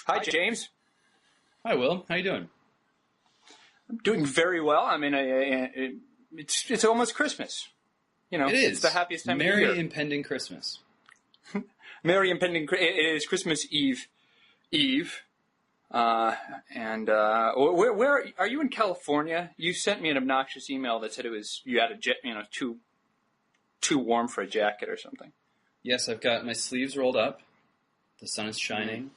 Hi, James. Hi, Will. How you doing? I'm doing very well. I mean, it's almost Christmas. You know, It is. It's the happiest time of the Merry year. impending Christmas. Merry impending. It is Christmas Eve. Where are you in California? You sent me an obnoxious email that said you had too warm for a jacket or something. Yes, I've got my sleeves rolled up. The sun is shining.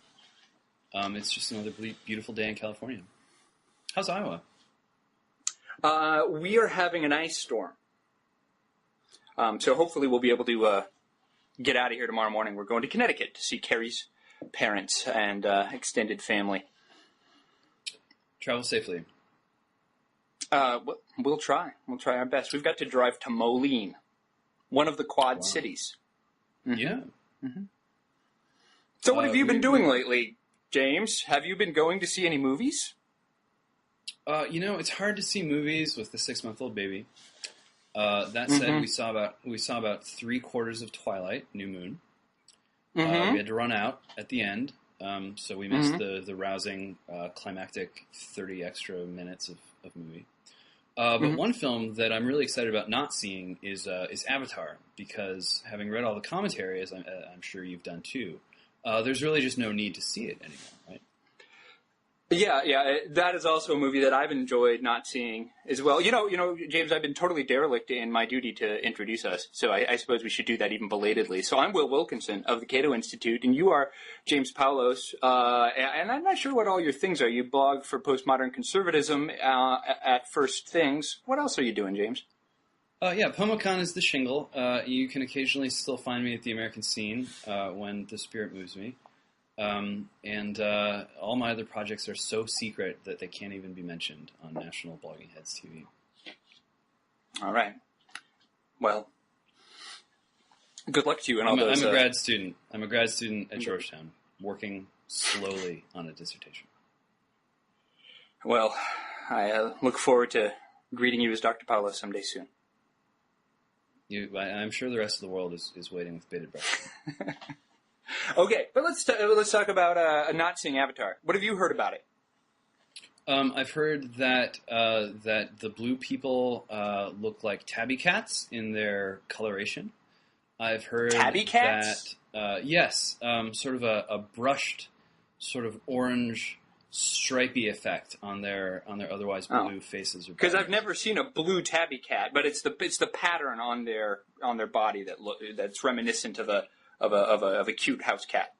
It's just another beautiful day in California. How's Iowa? We are having an ice storm. So hopefully we'll be able to get out of here tomorrow morning. We're going to Connecticut to see Carrie's parents and extended family. Travel safely. We'll try. We'll try our best. We've got to drive to Moline, one of the Quad cities. Mm-hmm. Yeah. Mm-hmm. So what have you been doing lately, James? Have you been going to see any movies? It's hard to see movies with the 6-month-old baby. That said, we saw about 3/4 of Twilight, New Moon. We had to run out at the end, so we missed the rousing climactic 30 extra minutes of movie. But one film that I'm really excited about not seeing is Avatar, because having read all the commentary, as I'm sure you've done too, there's really just no need to see it anymore, right? Yeah, that is also a movie that I've enjoyed not seeing as well. You know, James, I've been totally derelict in my duty to introduce us, so I suppose we should do that even belatedly. So I'm Will Wilkinson of the Cato Institute, and you are James Poulos, and I'm not sure what all your things are. You blog for postmodern conservatism at First Things. What else are you doing, James? PomoCon is the shingle. You can occasionally still find me at the American Scene when the spirit moves me. And all my other projects are so secret that they can't even be mentioned on National Blogging Heads TV. All right. Well, good luck to you and all those. I'm a grad student. I'm a grad student at Georgetown, working slowly on a dissertation. Well, I look forward to greeting you as Dr. Poulos someday soon. I'm sure the rest of the world is waiting with bated breath. Okay, but let's talk about not seeing Avatar. What have you heard about it? I've heard that the blue people look like tabby cats in their coloration. I've heard tabby cats. Yes, sort of a brushed, sort of orange, stripy effect on their otherwise blue faces. Because I've never seen a blue tabby cat, but it's the pattern on their body that's reminiscent of a cute house cat.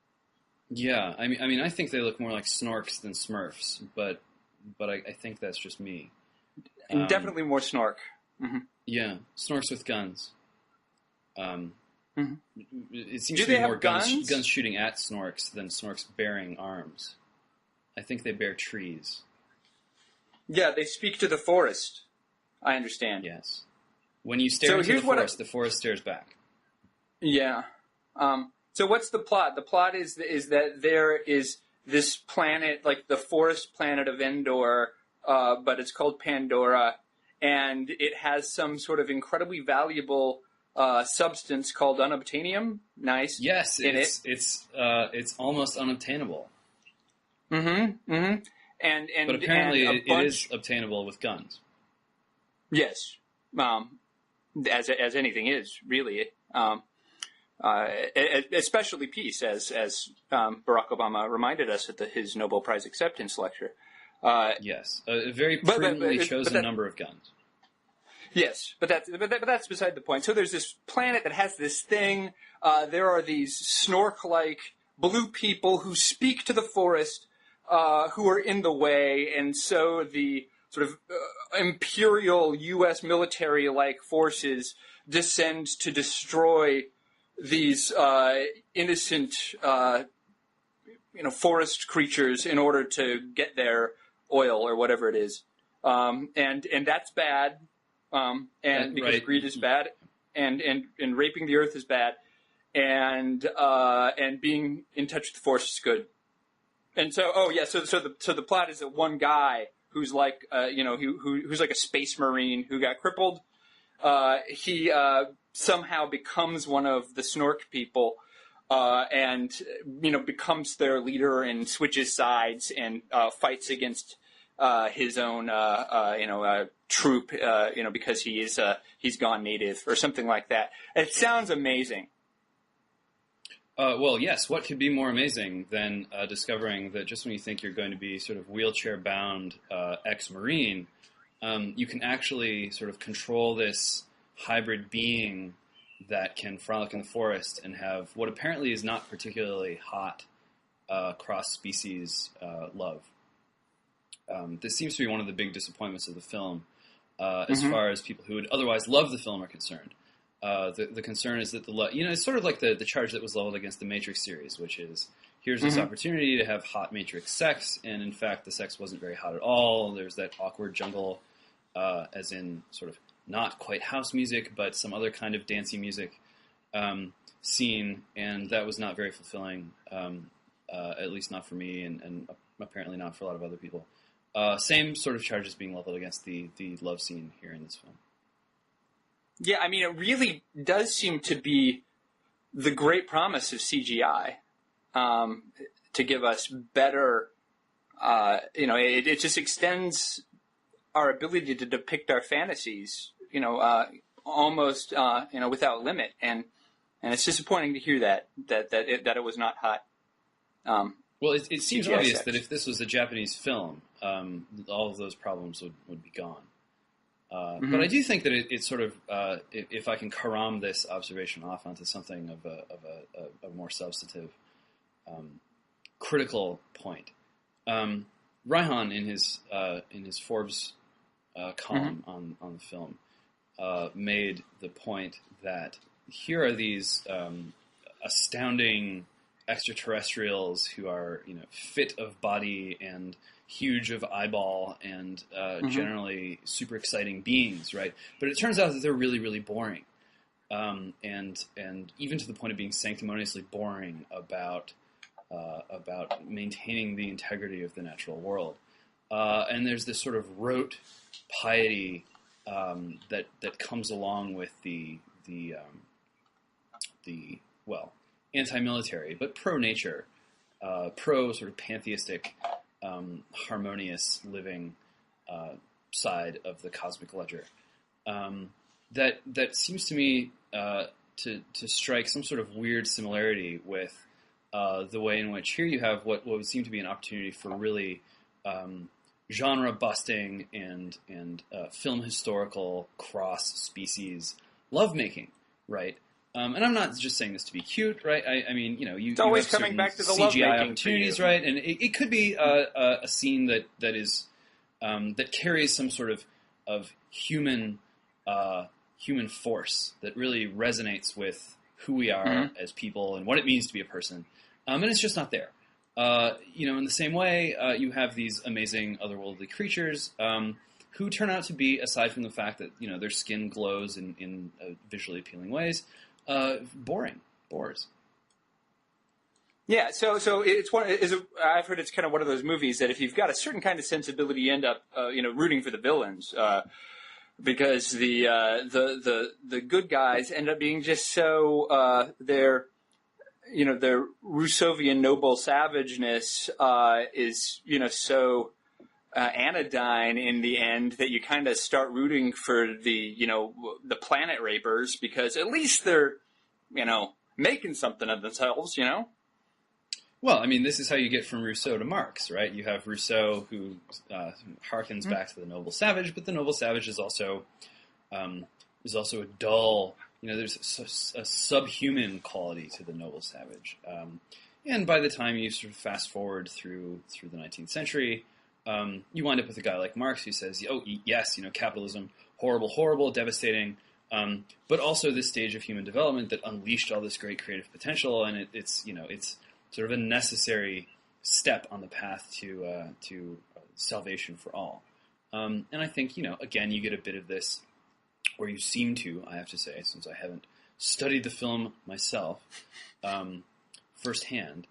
Yeah, I mean, I think they look more like Snorks than Smurfs, but I think that's just me. And definitely more Snork. Mm-hmm. Yeah, Snorks with guns. It seems Do to be they more have guns? guns shooting at Snorks than Snorks bearing arms. I think they bear trees. Yeah, they speak to the forest. I understand. Yes. When you stare into the forest stares back. Yeah. So what's the plot? The plot is that there is this planet, like the forest planet of Endor, but it's called Pandora, and it has some sort of incredibly valuable substance called unobtainium. Nice. Yes, it's almost unobtainable. And but apparently it is obtainable with guns. Yes. As anything is, really. Especially peace, as Barack Obama reminded us at his Nobel Prize acceptance lecture. Yes, a very prudently chosen number of guns. Yes, but that's beside the point. So there's this planet that has this thing. There are these Snork-like blue people who speak to the forest, who are in the way, and so the sort of imperial U.S. military-like forces descend to destroy these innocent, forest creatures in order to get their oil or whatever it is, and that's bad, because greed is bad, and raping the earth is bad, and being in touch with the forest is good. And so, so the plot is that one guy who's like, who's like a space marine who got crippled. He somehow becomes one of the Snork people, and becomes their leader and switches sides and fights against his own troop, because he's gone native or something like that. It sounds amazing. Well, yes. What could be more amazing than discovering that just when you think you're going to be sort of wheelchair-bound ex-Marine, you can actually sort of control this hybrid being that can frolic in the forest and have what apparently is not particularly hot cross-species love. This seems to be one of the big disappointments of the film, as far as people who would otherwise love the film are concerned. The concern is that it's sort of like the charge that was leveled against the Matrix series, which is here's this opportunity to have hot Matrix sex, and in fact the sex wasn't very hot at all. There's that awkward jungle, as in sort of not quite house music, but some other kind of dancey music scene, and that was not very fulfilling, at least not for me, and apparently not for a lot of other people. Same sort of charges being leveled against the love scene here in this film. Yeah, I mean, it really does seem to be the great promise of CGI to give us better, it just extends our ability to depict our fantasies, almost, without limit. And it's disappointing to hear that it was not hot. Well, it seems CGI obvious sex. that if this was a Japanese film, all of those problems would be gone. But I do think that it's sort of, if I can karam this observation off onto something of a more substantive, critical point. Raihan in his Forbes column on the film made the point that here are these astounding extraterrestrials who are fit of body and huge of eyeball and generally super exciting beings, right? But it turns out that they're really, really boring, and even to the point of being sanctimoniously boring about maintaining the integrity of the natural world. And there's this sort of rote piety that comes along with the anti-military but pro-nature, pro sort of pantheistic, harmonious living side of the cosmic ledger. That seems to me to strike some sort of weird similarity with the way in which here you have what would seem to be an opportunity for really genre busting and film historical cross species lovemaking, right? And I'm not just saying this to be cute, right? I mean, it's always have coming back to the CGI lovemaking opportunities, for you. right? And it could be a scene that is that carries some sort of human force that really resonates with who we are as people and what it means to be a person. And it's just not there. In the same way, you have these amazing otherworldly creatures who turn out to be, aside from the fact that their skin glows in visually appealing ways, bores. Yeah, so I've heard it's kind of one of those movies that if you've got a certain kind of sensibility, you end up rooting for the villains because the good guys end up being just so their Rousseauvian noble savageness is so anodyne in the end that you kind of start rooting for the planet rapers because at least they're making something of themselves. Well, I mean, this is how you get from Rousseau to Marx, right? You have Rousseau who harkens back to the noble savage, but the noble savage is also a dull. There's a subhuman quality to the noble savage, and by the time you sort of fast forward through the 19th century, you wind up with a guy like Marx who says, "Oh, yes, capitalism, horrible, horrible, devastating." But also this stage of human development that unleashed all this great creative potential, and it's sort of a necessary step on the path to salvation for all. And I think again you get a bit of this, or you seem to, I have to say, since I haven't studied the film myself firsthand.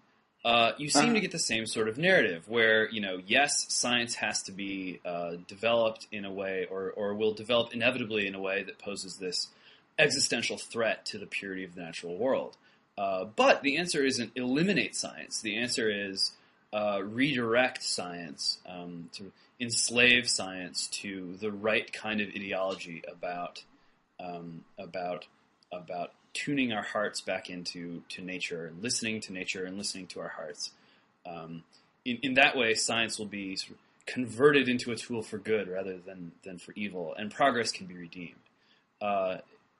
You seem to get the same sort of narrative where, yes, science has to be developed in a way or will develop inevitably in a way that poses this existential threat to the purity of the natural world. But the answer isn't eliminate science. The answer is redirect science, to enslave science to the right kind of ideology about tuning our hearts back into nature, and listening to nature and listening to our hearts. In that way, science will be sort of converted into a tool for good rather than for evil, and progress can be redeemed.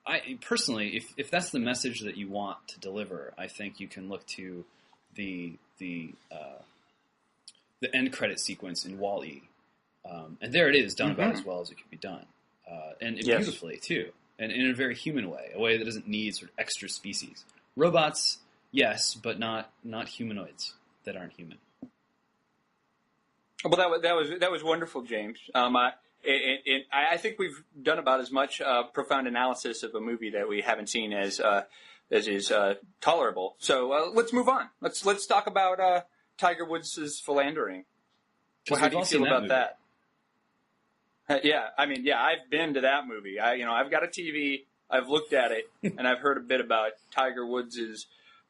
I personally, if that's the message that you want to deliver, I think you can look to the end credit sequence in Wall-E, and there it is, done about as well as it can be done, and beautifully too, and in a very human way, a way that doesn't need sort of extra species. Robots, yes, but not humanoids that aren't human. Well, that was wonderful, James. I think we've done about as much profound analysis of a movie that we haven't seen as is tolerable. So let's move on. Let's talk about Tiger Woods' philandering. Well, how do you feel about that? I've been to that movie. I've got a TV. I've looked at it, and I've heard a bit about Tiger Woods'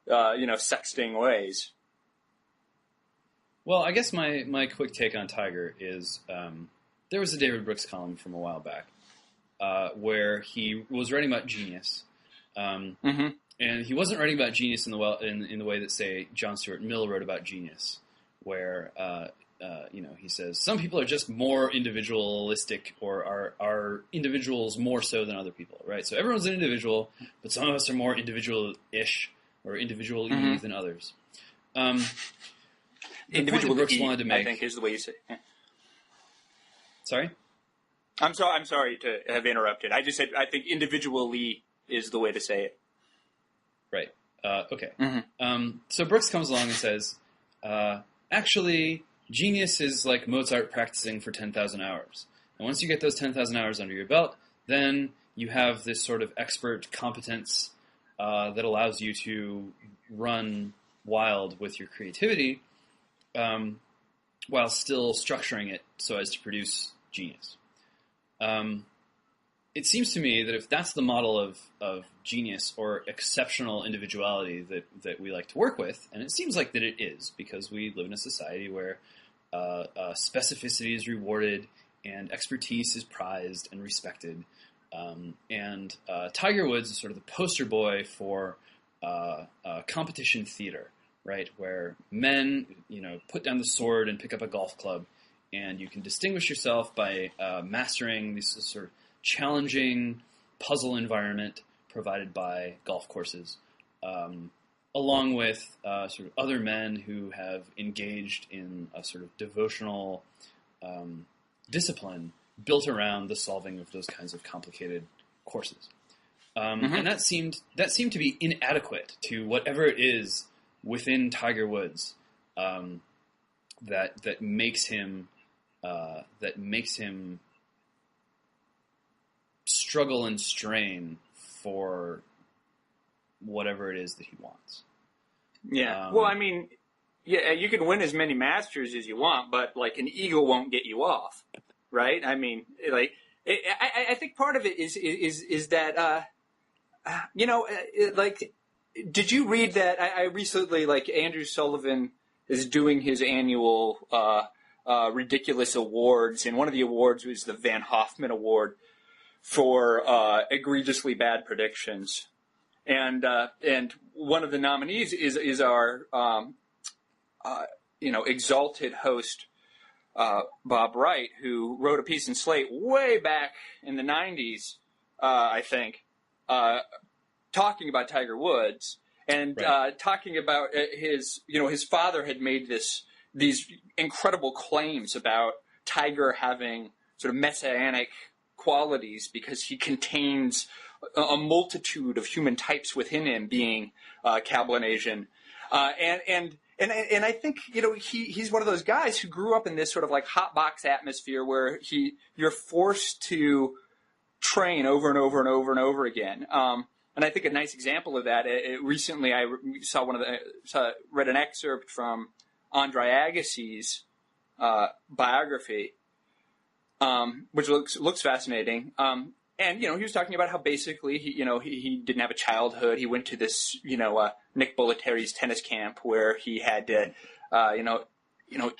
sexting ways. Well, I guess my quick take on Tiger is there was a David Brooks column from a while back where he was writing about genius, and he wasn't writing about genius in the way that, say, John Stuart Mill wrote about genius, where he says some people are just more individualistic or are individuals more so than other people, right? So everyone's an individual, but some of us are more individual-ish or individual-y than others. Individual Brooks wanted to make, I think, is the way you say it. Yeah. Sorry? I'm sorry to have interrupted. I just said I think individually is the way to say it. Right. Okay. So Brooks comes along and says, actually, genius is like Mozart practicing for 10,000 hours. And once you get those 10,000 hours under your belt, then you have this sort of expert competence that allows you to run wild with your creativity, while still structuring it so as to produce genius. It seems to me that if that's the model of genius or exceptional individuality that we like to work with, and it seems like that it is, because we live in a society where specificity is rewarded and expertise is prized and respected, and Tiger Woods is sort of the poster boy for competition theater, right, where men, put down the sword and pick up a golf club, and you can distinguish yourself by mastering this sort of challenging puzzle environment provided by golf courses, along with sort of other men who have engaged in a sort of devotional discipline built around the solving of those kinds of complicated courses. And that seemed to be inadequate to whatever it is within Tiger Woods that makes him struggle and strain for whatever it is that he wants. Yeah. You can win as many Masters as you want, but like an ego won't get you off, right? I mean, I think part of it is that did you read that? I recently, Andrew Sullivan is doing his annual ridiculous awards, and one of the awards was the Van Hoffman Award for egregiously bad predictions, and one of the nominees is our exalted host Bob Wright, who wrote a piece in Slate way back in the 90s, I think, talking about Tiger Woods and talking about his father had made these incredible claims about Tiger having sort of messianic qualities because he contains a multitude of human types within him, being Cablinasian, and I think he's one of those guys who grew up in this sort of like hot box atmosphere where you're forced to train over and over and over and over again. And I think a nice example of that, recently I saw read an excerpt from Andre Agassi's biography, which looks fascinating. And, he was talking about how basically he didn't have a childhood. He went to this, Nick Bollettieri's tennis camp where he had to,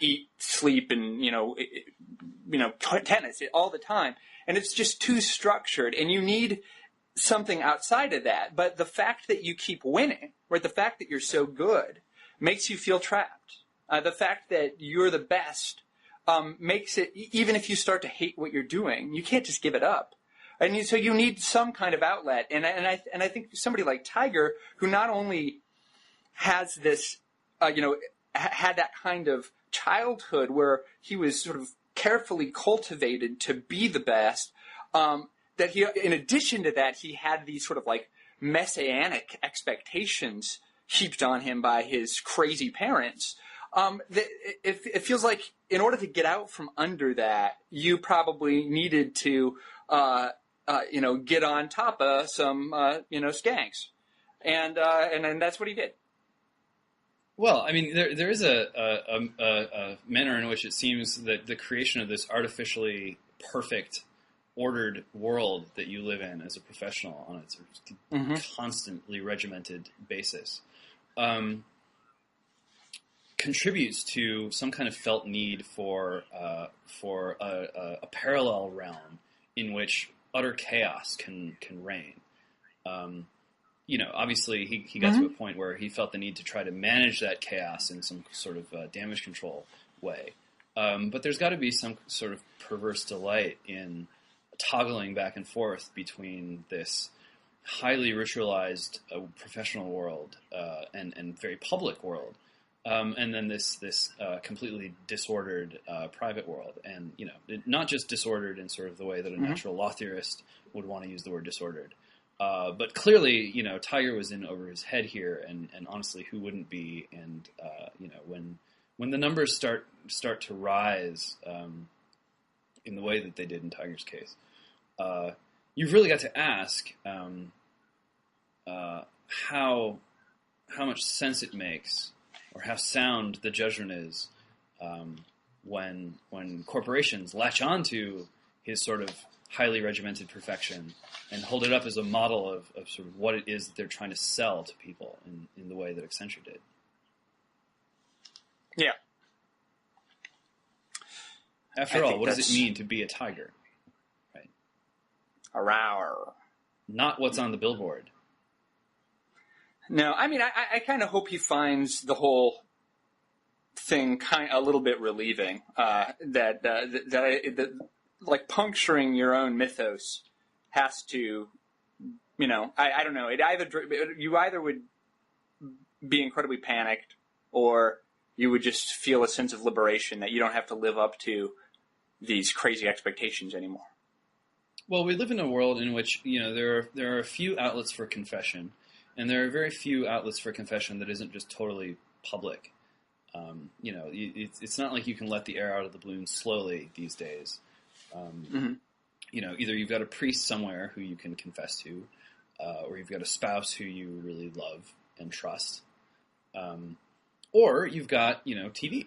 eat, sleep, and, tennis all the time. And it's just too structured, and you need something outside of that. But the fact that you keep winning, right, the fact that you're so good makes you feel trapped. The fact that you're the best makes it, even if you start to hate what you're doing, you can't just give it up. And so you need some kind of outlet. And I think somebody like Tiger, who not only has this, had that kind of childhood where he was sort of carefully cultivated to be the best, that he, in addition to that, he had these sort of like messianic expectations heaped on him by his crazy parents. It feels like in order to get out from under that, you probably needed to, get on top of some, skanks. And that's what he did. Well, I mean, there is a manner in which it seems that the creation of this artificially perfect, ordered world that you live in as a professional on a constantly regimented basis contributes to some kind of felt need for a parallel realm in which utter chaos can reign. Obviously he got to a point where he felt the need to try to manage that chaos in some sort of damage control way. But there's got to be some sort of perverse delight in toggling back and forth between this highly ritualized professional world and very public world, and then this completely disordered private world. And, not just disordered in sort of the way that a natural law theorist would want to use the word disordered. But clearly, Tiger was in over his head here, and honestly, who wouldn't be? And when the numbers start to rise in the way that they did in Tiger's case, you've really got to ask how much sense it makes, or how sound the judgment is when corporations latch onto his sort of highly regimented perfection and hold it up as a model of sort of what it is that they're trying to sell to people in the way that Accenture did. Yeah. After all, what does it mean to be a tiger? Right. A rower. Not what's on the billboard. No, I mean, I kind of hope he finds the whole thing a little bit relieving. That like puncturing your own mythos has to, I don't know. You either would be incredibly panicked, or you would just feel a sense of liberation that you don't have to live up to these crazy expectations anymore. Well, we live in a world in which there are a few outlets for confession, and there are very few outlets for confession that isn't just totally public. It's not like you can let the air out of the balloon slowly these days. Either you've got a priest somewhere who you can confess to, or you've got a spouse who you really love and trust, or you've got TV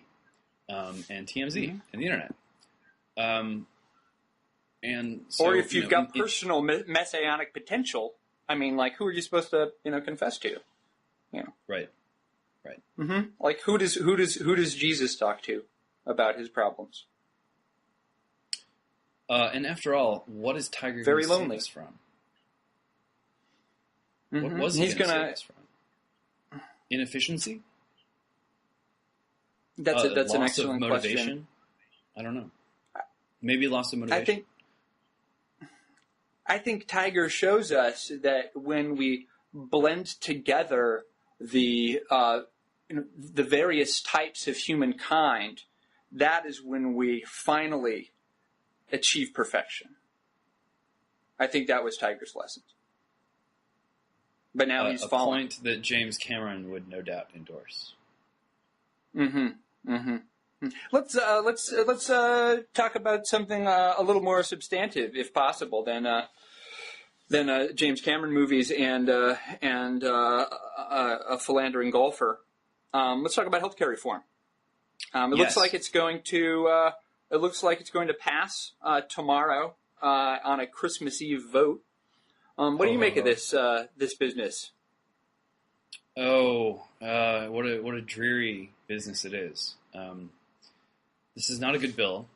and TMZ and the internet. And so, or if you've got personal messianic potential, I mean, like, who are you supposed to confess to? Right. Mm-hmm. Like, who does Jesus talk to about his problems? And after all, what is Tiger very going to lonely save us from? What was he going to save us from? Inefficiency? That's an excellent motivation? Question. I don't know. Maybe loss of motivation. I think Tiger shows us that when we blend together the various types of humankind, that is when we finally achieve perfection. I think that was Tiger's lesson. But now he's fallen. A point that James Cameron would no doubt endorse. Let's talk about something a little more substantive, if possible, than James Cameron movies and a philandering golfer. Let's talk about healthcare reform. It looks like it's going to pass tomorrow on a Christmas Eve vote. What do you make of this business? Oh, what a dreary business it is. This is not a good bill.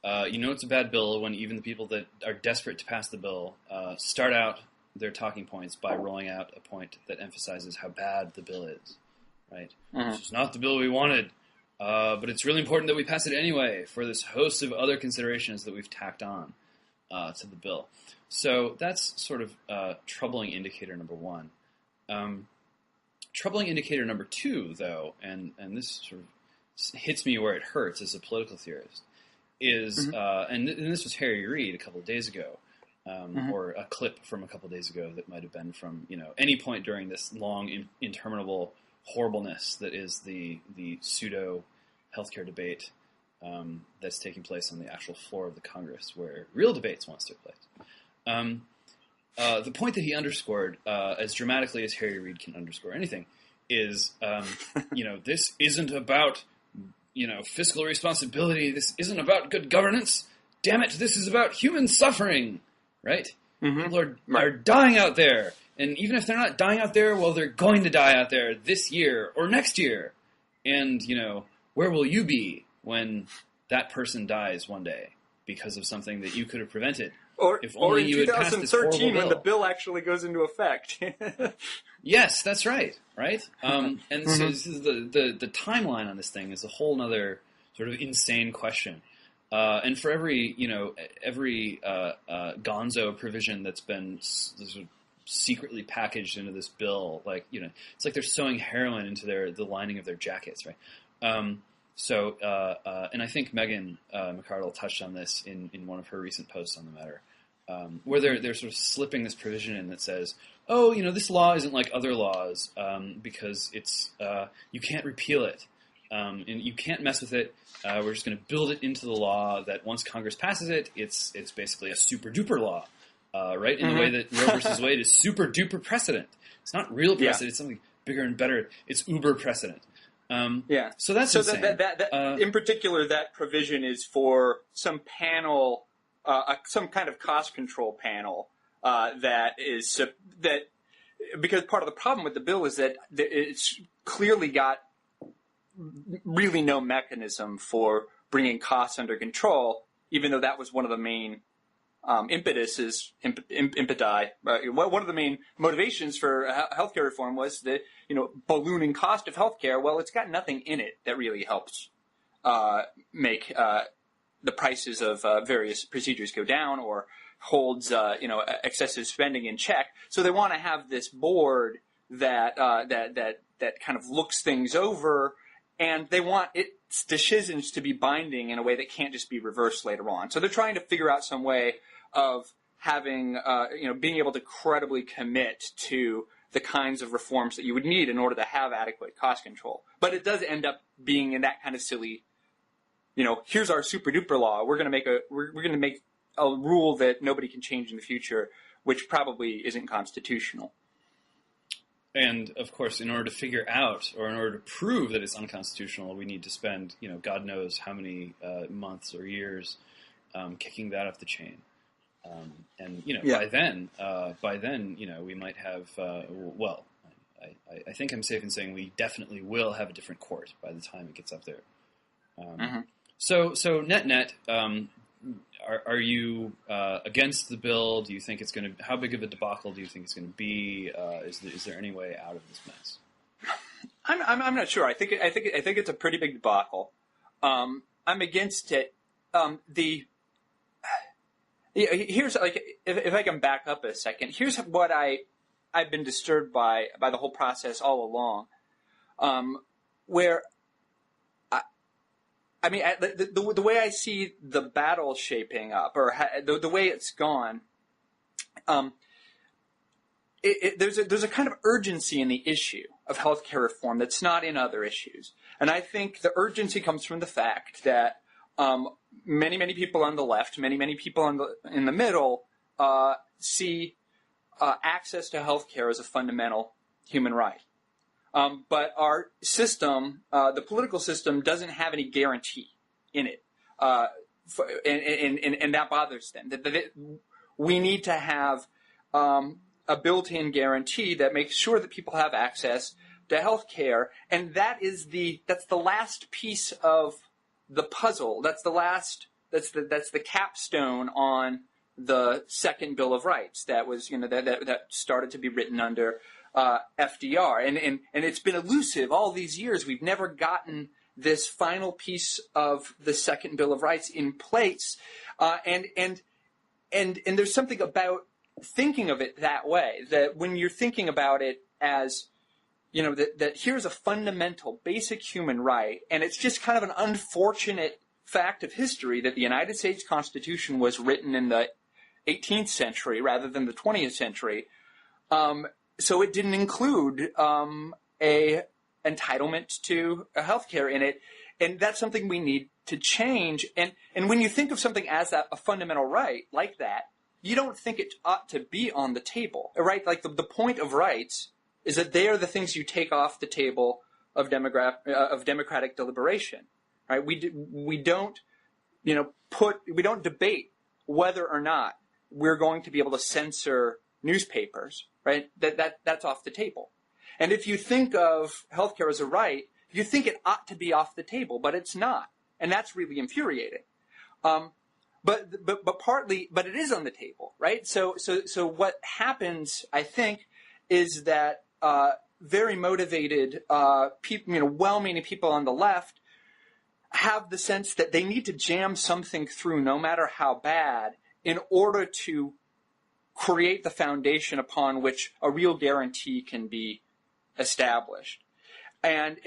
It's a bad bill when even the people that are desperate to pass the bill start out their talking points by rolling out a point that emphasizes how bad the bill is, right? Mm-hmm. This is not the bill we wanted, but it's really important that we pass it anyway for this host of other considerations that we've tacked on to the bill. So that's sort of troubling indicator number one. Troubling indicator number two, though, and this sort of hits me where it hurts as a political theorist, is, and this was Harry Reid a couple of days ago, or a clip from a couple of days ago that might have been from any point during this long, interminable horribleness that is the pseudo healthcare debate that's taking place on the actual floor of the Congress, where real debates once took place. The point that he underscored, as dramatically as Harry Reid can underscore anything, is, this isn't about, fiscal responsibility. This isn't about good governance. Damn it, this is about human suffering, right? Mm-hmm. People are dying out there. And even if they're not dying out there, well, they're going to die out there this year or next year. And, where will you be when that person dies one day because of something that you could have prevented? If only you had passed this horrible bill. Or in 2013 when the bill actually goes into effect. Yes, that's right. Right? So this is the timeline on this thing is a whole other sort of insane question. And for every gonzo provision that's been sort of secretly packaged into this bill, it's like they're sewing heroin into the lining of their jackets, right? And I think Megan McArdle touched on this in one of her recent posts on the matter, where they're sort of slipping this provision in that says, this law isn't like other laws because it's you can't repeal it, and you can't mess with it. We're just going to build it into the law that once Congress passes it, it's basically a super duper law, right? In the way that Roe versus Wade is super duper precedent. It's not real precedent. It's something bigger and better. It's uber precedent. So that's insane. That in particular, that provision is for some panel, some kind of cost control panel because part of the problem with the bill is that it's clearly got really no mechanism for bringing costs under control, even though that was one of the main impeti. One of the main motivations for healthcare reform was the ballooning cost of healthcare. Well, it's got nothing in it that really helps make the prices of various procedures go down or holds excessive spending in check. So they want to have this board that kind of looks things over. And they want its decisions to be binding in a way that can't just be reversed later on. So they're trying to figure out some way of having, being able to credibly commit to the kinds of reforms that you would need in order to have adequate cost control. But it does end up being in that kind of silly, here's our super duper law. We're going to make a rule that nobody can change in the future, which probably isn't constitutional. And, of course, in order to figure out or in order to prove that it's unconstitutional, we need to spend, God knows how many months or years kicking that up the chain. By then, we might have, I think I'm safe in saying we definitely will have a different court by the time it gets up there. So net, are you against the bill? Do you think it's going to? How big of a debacle do you think it's going to be? Is there any way out of this mess? I'm not sure. I think it's a pretty big debacle. I'm against it. Here's if I can back up a second. Here's what I've been disturbed by the whole process all along, where. The way I see the battle shaping up, or the way it's gone, there's a kind of urgency in the issue of healthcare reform that's not in other issues. And I think the urgency comes from the fact that many people on the left, many people in the middle see access to healthcare as a fundamental human right. But our system, the political system, doesn't have any guarantee in it and that bothers them. That we need to have a built-in guarantee that makes sure that people have access to health care, and that's the last piece of the puzzle. That's the capstone on the second Bill of Rights that was that started to be written under FDR, and it's been elusive all these years. We've never gotten this final piece of the second Bill of Rights in place, and there's something about thinking of it that way, that when you're thinking about it as, that here's a fundamental, basic human right, and it's just kind of an unfortunate fact of history that the United States Constitution was written in the 18th century rather than the 20th century, so it didn't include a entitlement to health care in it, and that's something we need to change. And when you think of something as a fundamental right like that, you don't think it ought to be on the table, right? Like the point of rights is that they are the things you take off the table of democratic deliberation, right? We don't debate whether or not we're going to be able to censor newspapers, right? That's off the table. And if you think of healthcare as a right, you think it ought to be off the table, but it's not, and that's really infuriating. But it is on the table, right? So what happens, I think, is that very motivated people, well-meaning people on the left, have the sense that they need to jam something through, no matter how bad, in order to create the foundation upon which a real guarantee can be established. And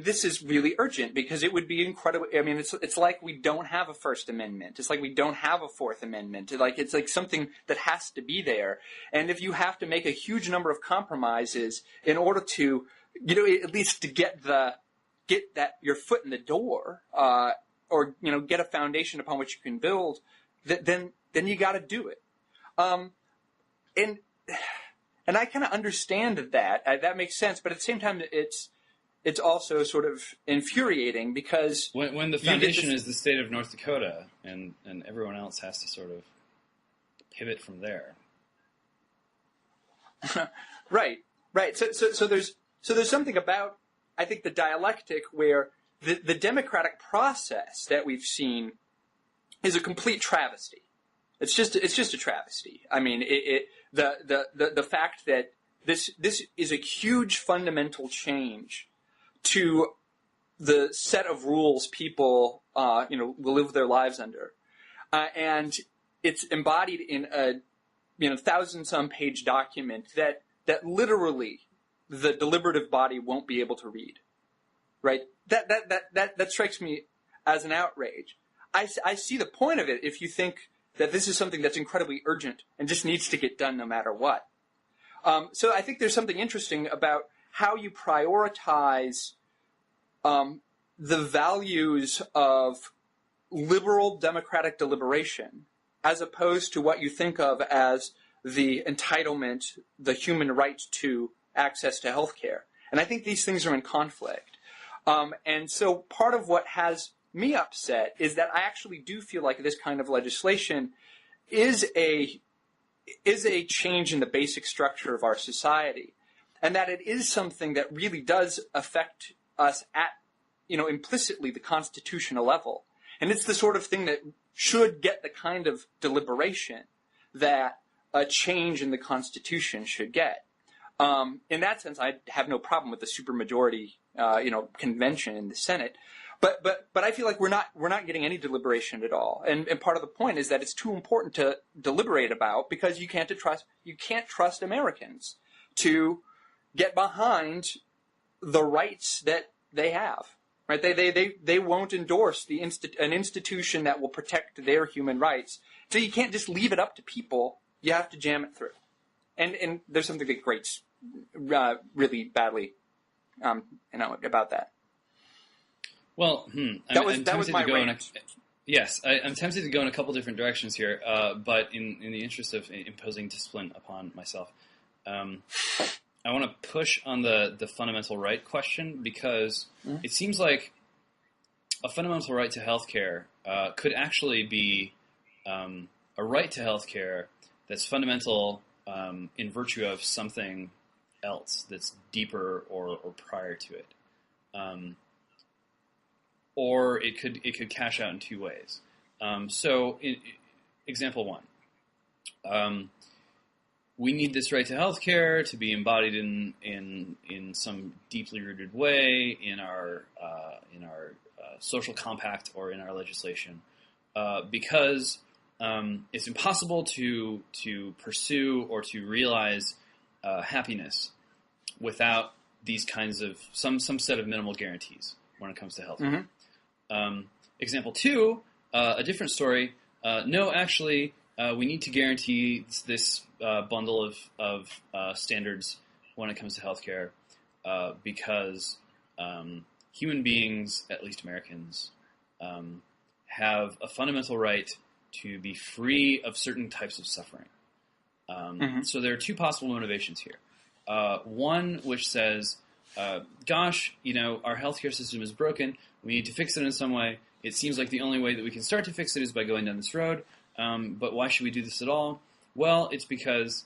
this is really urgent because it would be incredible. I mean, it's like we don't have a First Amendment. It's like we don't have a Fourth Amendment. It's like something that has to be there. And if you have to make a huge number of compromises in order to, at least to get your foot in the door, or get a foundation upon which you can build, then you got to do it. And I kind of understand that makes sense, but at the same time, it's also sort of infuriating because when the foundation is the state of North Dakota and everyone else has to sort of pivot from there. Right. So there's something about, I think, the dialectic where the democratic process that we've seen is a complete travesty. It's just a travesty. I mean, the fact that this is a huge fundamental change to the set of rules people will live their lives under, and it's embodied in a 1,000-some page document that literally the deliberative body won't be able to read. Right? That strikes me as an outrage. I see the point of it if you think that this is something that's incredibly urgent and just needs to get done no matter what. So I think there's something interesting about how you prioritize the values of liberal democratic deliberation as opposed to what you think of as the entitlement, the human right to access to health care. And I think these things are in conflict. And so part of what has me upset is that I actually do feel like this kind of legislation is a change in the basic structure of our society, and that it is something that really does affect us at, implicitly the constitutional level. And it's the sort of thing that should get the kind of deliberation that a change in the Constitution should get. In that sense, I have no problem with the supermajority, convention in the Senate. But I feel like we're not getting any deliberation at all. And part of the point is that it's too important to deliberate about because you can't trust Americans to get behind the rights that they have. Right? They won't endorse an institution that will protect their human rights. So you can't just leave it up to people. You have to jam it through. And there's something that grates really badly, about that. Well, that was my range. Yes, I'm tempted to go in a couple different directions here, but in the interest of imposing discipline upon myself, I want to push on the fundamental right question because it seems like a fundamental right to health care could actually be a right to health care that's fundamental in virtue of something else that's deeper or prior to it. Or it could cash out in two ways. Example one. We need this right to health care to be embodied in some deeply rooted way in our social compact or in our legislation, because it's impossible to pursue or to realize happiness without these kinds of some set of minimal guarantees when it comes to health. Mm-hmm. Example two, a different story. No, actually, we need to guarantee this bundle of standards when it comes to healthcare because human beings, at least Americans, have a fundamental right to be free of certain types of suffering. Mm-hmm. So there are two possible motivations here. One which says, gosh, our healthcare system is broken. We need to fix it in some way. It seems like the only way that we can start to fix it is by going down this road. But why should we do this at all? Well, it's because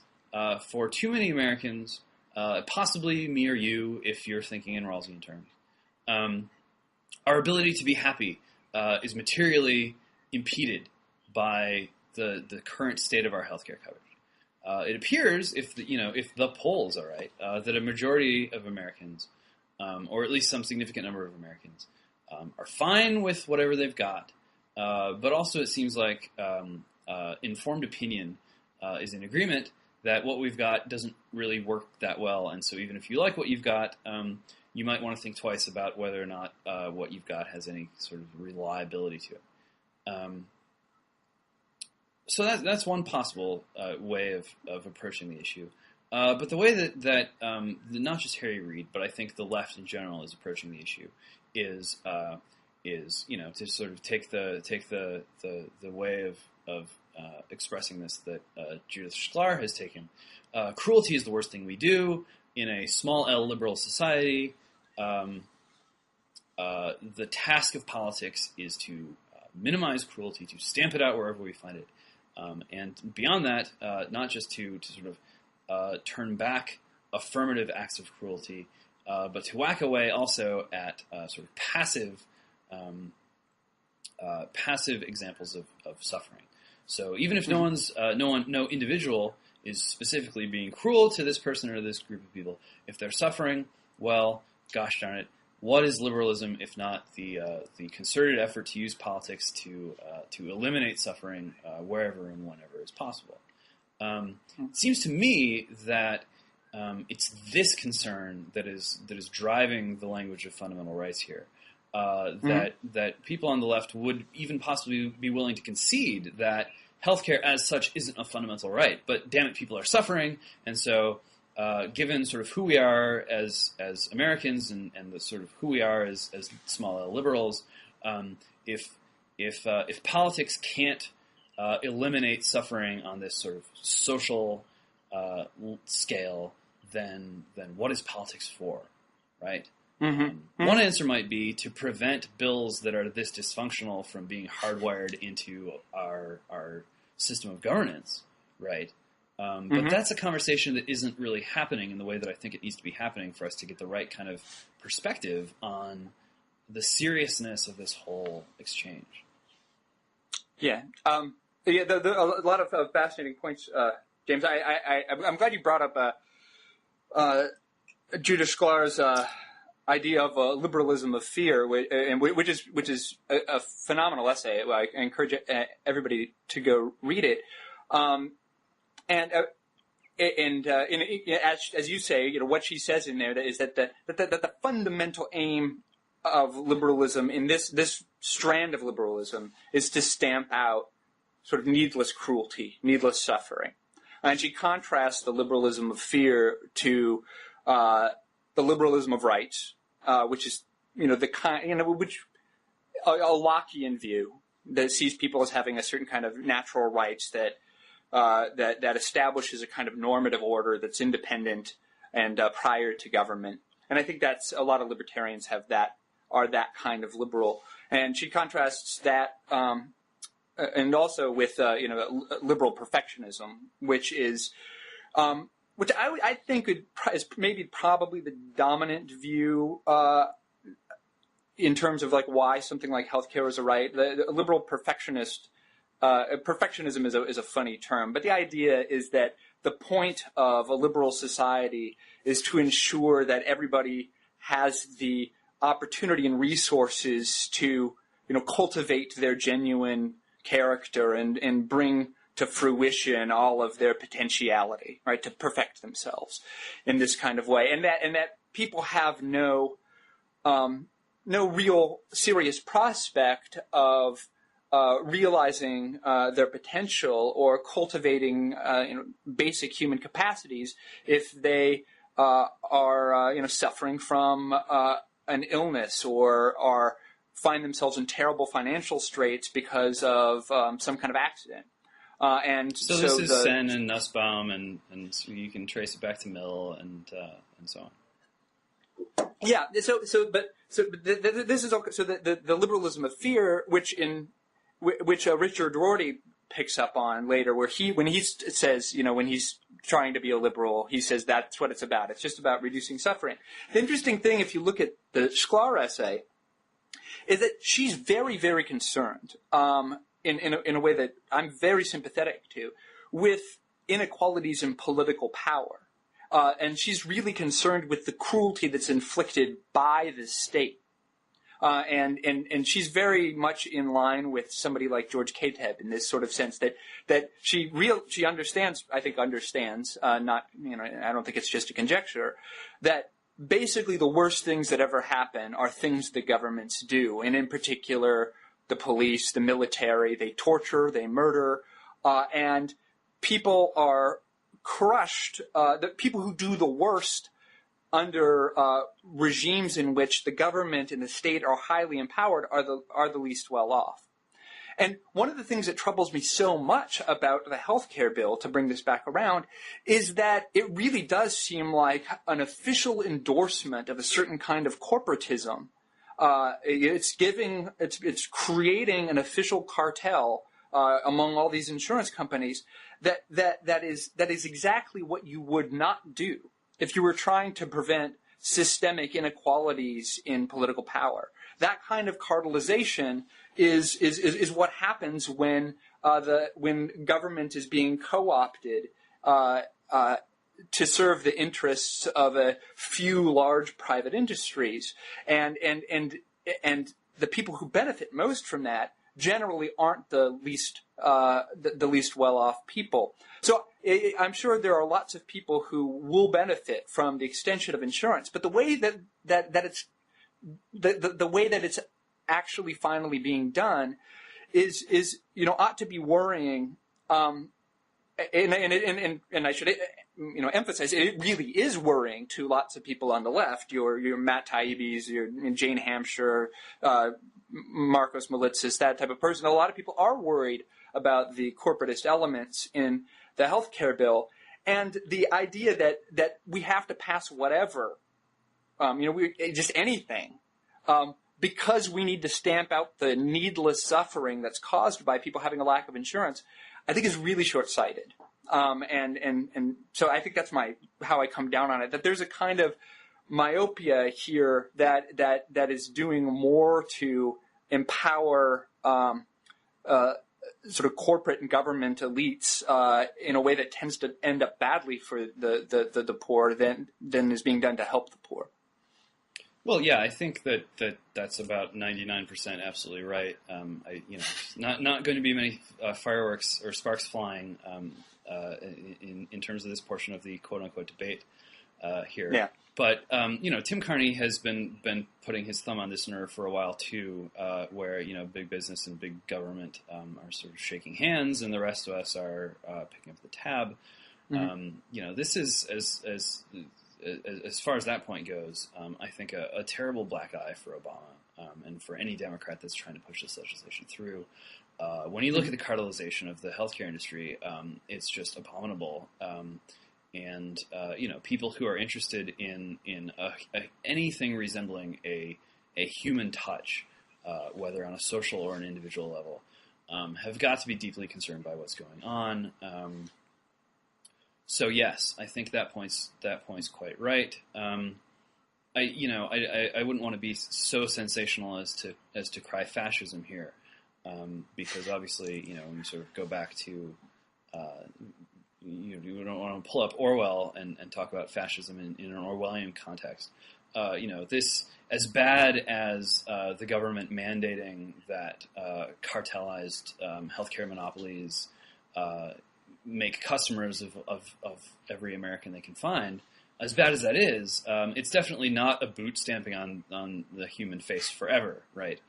for too many Americans, possibly me or you, if you're thinking in Rawlsian terms, our ability to be happy is materially impeded by the current state of our healthcare coverage. It appears, if the polls are right, that a majority of Americans, or at least some significant number of Americans, are fine with whatever they've got. But also it seems like informed opinion is in agreement that what we've got doesn't really work that well. And so even if you like what you've got, you might want to think twice about whether or not what you've got has any sort of reliability to it. So that's one possible way of approaching the issue. But the way that not just Harry Reid, but I think the left in general is approaching the issue is to sort of take the way of expressing this that Judith Shklar has taken. Cruelty is the worst thing we do in a small L liberal society. The task of politics is to minimize cruelty, to stamp it out wherever we find it, and beyond that, not just to sort of turn back affirmative acts of cruelty, but to whack away also at sort of passive examples of suffering. So even if no individual is specifically being cruel to this person or this group of people, if they're suffering, well, gosh darn it, what is liberalism if not the concerted effort to use politics to eliminate suffering wherever and whenever is possible? It seems to me that it's this concern that is driving the language of fundamental rights here. That people on the left would even possibly be willing to concede that healthcare as such isn't a fundamental right, but damn it, people are suffering, and so given sort of who we are as Americans and the sort of who we are as small L liberals, if politics can't eliminate suffering on this sort of social scale, then what is politics for, right? Mm-hmm. One answer might be to prevent bills that are this dysfunctional from being hardwired into our system of governance, right? But that's a conversation that isn't really happening in the way that I think it needs to be happening for us to get the right kind of perspective on the seriousness of this whole exchange. Yeah. A lot of fascinating points, James. I'm glad you brought up Judith Shklar's idea of liberalism of fear, which is a phenomenal essay. I encourage everybody to go read it. As you say, what she says in there is that the fundamental aim of liberalism in this strand of liberalism is to stamp out sort of needless cruelty, needless suffering, and she contrasts the liberalism of fear to the liberalism of rights, which is which a Lockean view that sees people as having a certain kind of natural rights that establishes a kind of normative order that's independent and prior to government. And I think that's a lot of libertarians are that kind of liberal. And she contrasts that, and also with, liberal perfectionism, which is, which I think is maybe probably the dominant view, in terms of like why something like healthcare is a right. The liberal perfectionism is a funny term, but the idea is that the point of a liberal society is to ensure that everybody has the opportunity and resources to, cultivate their genuine character and bring to fruition all of their potentiality, right, to perfect themselves in this kind of way, and that people have no real serious prospect of realizing their potential or cultivating basic human capacities if they are suffering from an illness or are find themselves in terrible financial straits because of some kind of accident. And so this is Sen and Nussbaum, and so you can trace it back to Mill and so on. Yeah. This is okay. So the liberalism of fear, which Richard Rorty picks up on later, where when he says, when he's trying to be a liberal, he says that's what it's about. It's just about reducing suffering. The interesting thing, if you look at the Sklar essay, is that she's very, very concerned, in a way that I'm very sympathetic to, with inequalities in political power. And she's really concerned with the cruelty that's inflicted by the state. And she's very much in line with somebody like George Kateb in this sort of sense that she understands, I don't think it's just a conjecture, that basically the worst things that ever happen are things that governments do, and in particular the police, the military. They torture, they murder, and people are crushed. The people who do the worst under regimes in which the government and the state are highly empowered are the least well off. And one of the things that troubles me so much about the healthcare bill, to bring this back around, is that it really does seem like an official endorsement of a certain kind of corporatism. It's creating an official cartel among all these insurance companies that is exactly what you would not do if you were trying to prevent systemic inequalities in political power. That kind of cartelization is what happens when government is being co-opted to serve the interests of a few large private industries, and the people who benefit most from that generally aren't the least well off people. So I'm sure there are lots of people who will benefit from the extension of insurance, but the way that it's the way that it's actually finally being done is ought to be worrying. And I should emphasize it really is worrying to lots of people on the left. Your Matt Taibbi's, your Jane Hampshire, Marcos Malitzis, that type of person. A lot of people are worried about the corporatist elements in the healthcare bill, and the idea that we have to pass whatever, just anything, because we need to stamp out the needless suffering that's caused by people having a lack of insurance, I think is really short-sighted. And so I think that's how I come down on it, that there's a kind of myopia here that is doing more to empower sort of corporate and government elites in a way that tends to end up badly for the poor than is being done to help the poor. Well, yeah, I think that's about 99% absolutely right. Not going to be many fireworks or sparks flying in terms of this portion of the quote-unquote debate here. Yeah. But Tim Carney has been putting his thumb on this nerve for a while too, where big business and big government are sort of shaking hands, and the rest of us are picking up the tab. Mm-hmm. This is as far as that point goes, I think a terrible black eye for Obama and for any Democrat that's trying to push this legislation through. When you look at the cartelization of the healthcare industry, it's just abominable. And people who are interested in anything resembling a human touch whether on a social or an individual level, have got to be deeply concerned by what's going on. So yes, I think that point's quite right. I wouldn't want to be so sensational as to cry fascism here, because obviously, when you sort of go back to, you don't want to pull up Orwell and talk about fascism in an Orwellian context. This, as bad as the government mandating that cartelized healthcare monopolies make customers of every American they can find, as bad as that is, it's definitely not a boot stamping on the human face forever, right?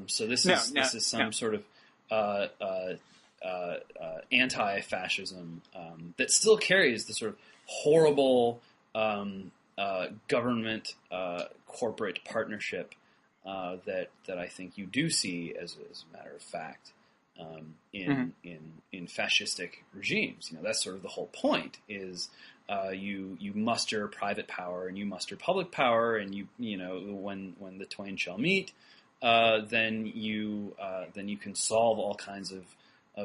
So this is some sort of anti-fascism that still carries the sort of horrible government corporate partnership that I think you do see as a matter of fact in fascistic regimes. That's sort of the whole point. Is you muster private power and you muster public power, and when the twain shall meet, then you can solve all kinds of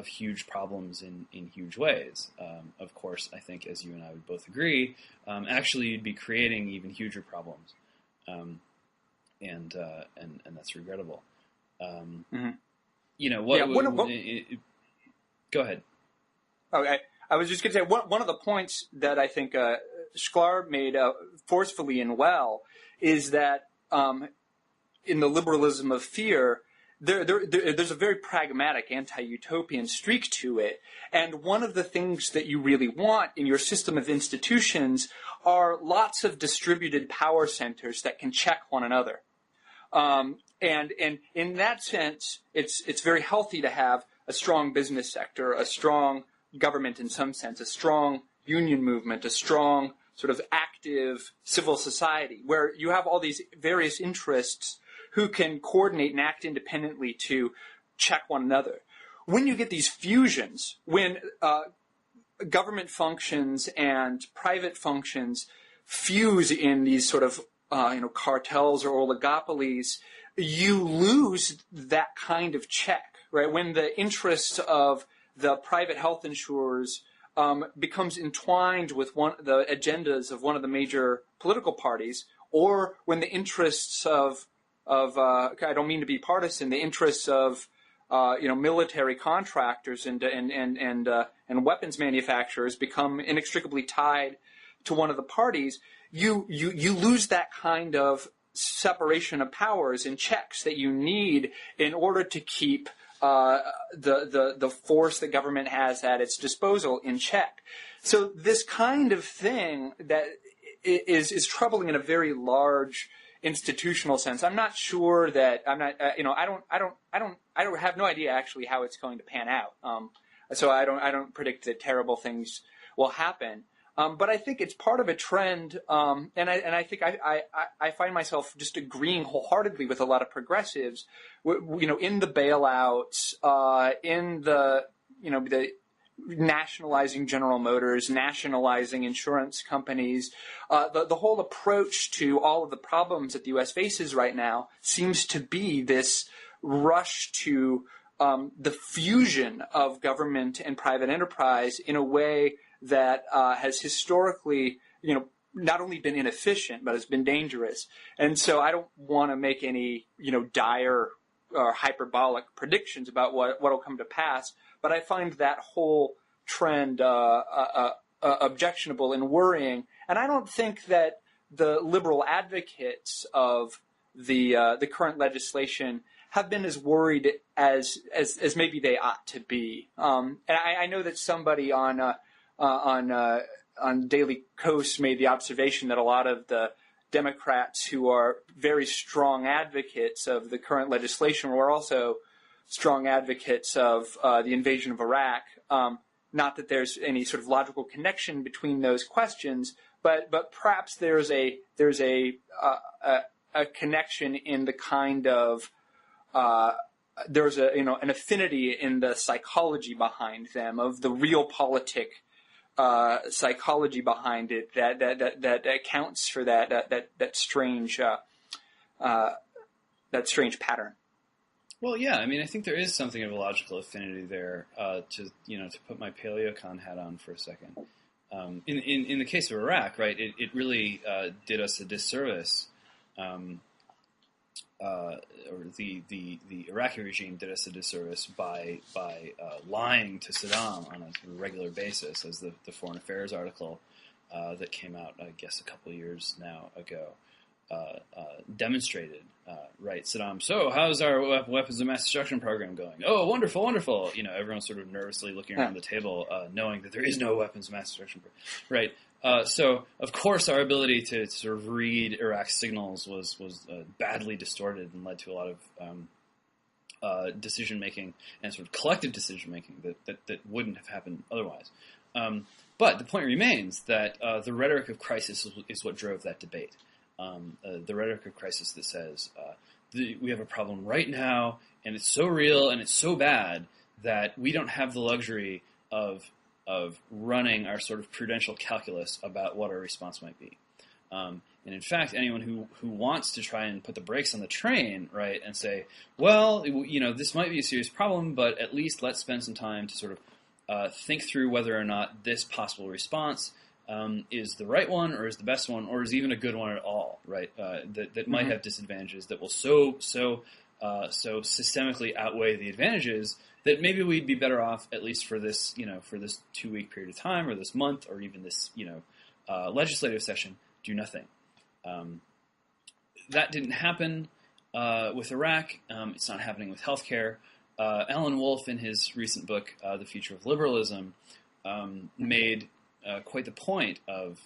huge problems in huge ways. Of course, I think, as you and I would both agree, actually you'd be creating even huger problems, and that's regrettable. Go ahead. Okay, I was just going to say one of the points that I think Sklar made forcefully and well is that in the liberalism of fear, there's a very pragmatic anti-utopian streak to it. And one of the things that you really want in your system of institutions are lots of distributed power centers that can check one another. And in that sense, it's very healthy to have a strong business sector, a strong government in some sense, a strong union movement, a strong sort of active civil society, where you have all these various interests who can coordinate and act independently to check one another. When you get these fusions, when government functions and private functions fuse in these sort of cartels or oligopolies, you lose that kind of check, right? When the interests of the private health insurers becomes entwined with the agendas of one of the major political parties, or when the interests of I don't mean to be partisan, the interests of military contractors and weapons manufacturers become inextricably tied to one of the parties, you lose that kind of separation of powers and checks that you need in order to keep the force that government has at its disposal in check. So this kind of thing that is troubling in a very large institutional sense. I'm not sure that I have no idea actually how it's going to pan out. So I don't predict that terrible things will happen. But I think it's part of a trend, and I think I find myself just agreeing wholeheartedly with a lot of progressives, in the bailouts, in the nationalizing General Motors, nationalizing insurance companies. The whole approach to all of the problems that the U.S. faces right now seems to be this rush to the fusion of government and private enterprise in a way that has historically, not only been inefficient, but has been dangerous. And so I don't want to make any, dire or hyperbolic predictions about what will come to pass, but I find that whole trend objectionable and worrying. And I don't think that the liberal advocates of the current legislation have been as worried as maybe they ought to be. And I know that somebody on Daily Kos made the observation that a lot of the Democrats who are very strong advocates of the current legislation were also strong advocates of the invasion of Iraq. Not that there's any sort of logical connection between those questions, but perhaps there's a connection in the kind of there's an affinity in the psychology behind them, of the realpolitik psychology behind it that accounts for that strange pattern. Well, yeah, I mean, I think there is something of a logical affinity there. To put my paleocon hat on for a second. In the case of Iraq, right, it really did us a disservice. Or the Iraqi regime did us a disservice by lying to Saddam on a sort of regular basis, as the Foreign Affairs article that came out, I guess, a couple of years now ago demonstrated. Right, Saddam. So, how's our weapons of mass destruction program going? Oh, wonderful, wonderful. Everyone's sort of nervously looking around the table, knowing that there is no weapons of mass destruction program. Right. So, of course, our ability to sort of read Iraq's signals was badly distorted and led to a lot of decision making and sort of collective decision making that wouldn't have happened otherwise. But the point remains that the rhetoric of crisis is what drove that debate. The rhetoric of crisis that says we have a problem right now, and it's so real and it's so bad that we don't have the luxury of running our sort of prudential calculus about what our response might be. And in fact, anyone who wants to try and put the brakes on the train, right, and say, well, this might be a serious problem, but at least let's spend some time to sort of think through whether or not this possible response is the right one, or is the best one, or is even a good one at all, right? That might have disadvantages that will so systemically outweigh the advantages that maybe we'd be better off, at least for this 2-week period of time, or this month, or even this legislative session, do nothing. That didn't happen with Iraq. It's not happening with healthcare. Alan Wolf, in his recent book, The Future of Liberalism, made quite the point of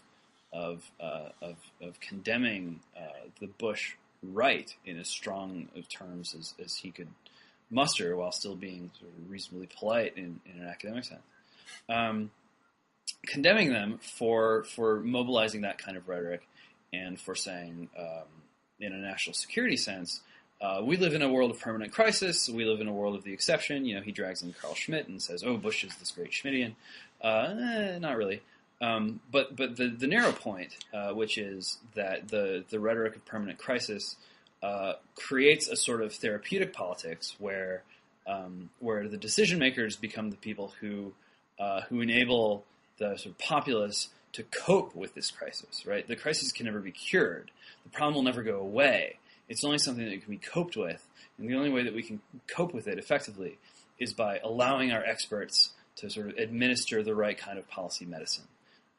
condemning the Bush right in as strong of terms as he could muster, while still being sort of reasonably polite in an academic sense. Condemning them for mobilizing that kind of rhetoric, and for saying, in a national security sense, we live in a world of permanent crisis. We live in a world of the exception. He drags in Carl Schmitt and says, "Oh, Bush is this great Schmittian." Not really. But the narrow point, which is that the rhetoric of permanent crisis creates a sort of therapeutic politics where the decision makers become the people who enable the sort of populace to cope with this crisis. Right, the crisis can never be cured. The problem will never go away. It's only something that can be coped with, and the only way that we can cope with it effectively is by allowing our experts to sort of administer the right kind of policy medicine.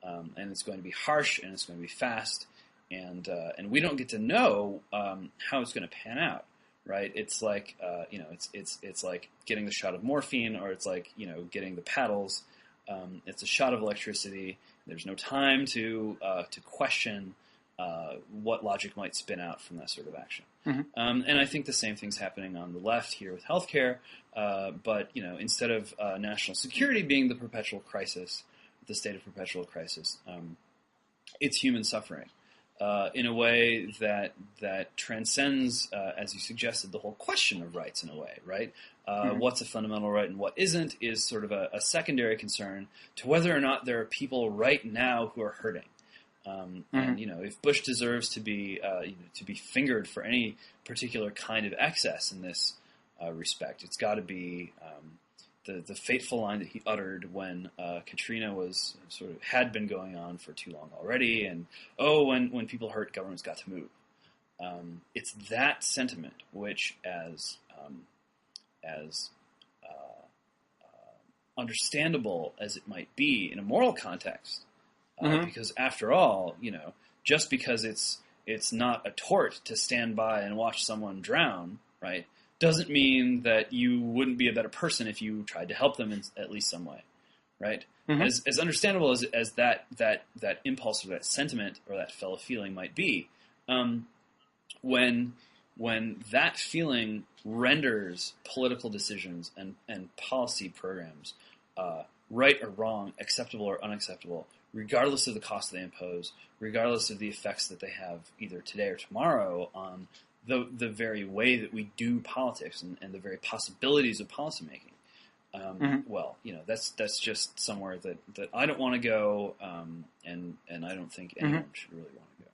And it's going to be harsh, and it's going to be fast, and we don't get to know how it's going to pan out, right? It's like it's like getting the shot of morphine, or it's like getting the paddles. It's a shot of electricity. There's no time to question what logic might spin out from that sort of action. And I think the same thing's happening on the left here with healthcare. But instead of national security being the perpetual crisis, the state of perpetual crisis, it's human suffering in a way that transcends, as you suggested, the whole question of rights in a way, right? What's a fundamental right and what isn't is sort of a secondary concern to whether or not there are people right now who are hurting. And if Bush deserves to be fingered for any particular kind of excess in this respect, it's got to be the fateful line that he uttered when Katrina was had been going on for too long already, and when people hurt, governments got to move. It's that sentiment which, as understandable as it might be in a moral context, because after all, just because it's not a tort to stand by and watch someone drown, right, doesn't mean that you wouldn't be a better person if you tried to help them in at least some way, right? As understandable as that impulse or that sentiment or that fellow feeling might be, when that feeling renders political decisions and policy programs right or wrong, acceptable or unacceptable, regardless of the cost they impose, regardless of the effects that they have either today or tomorrow on the very way that we do politics and the very possibilities of policymaking. Well, that's just somewhere that I don't want to go, and I don't think anyone should really want to go.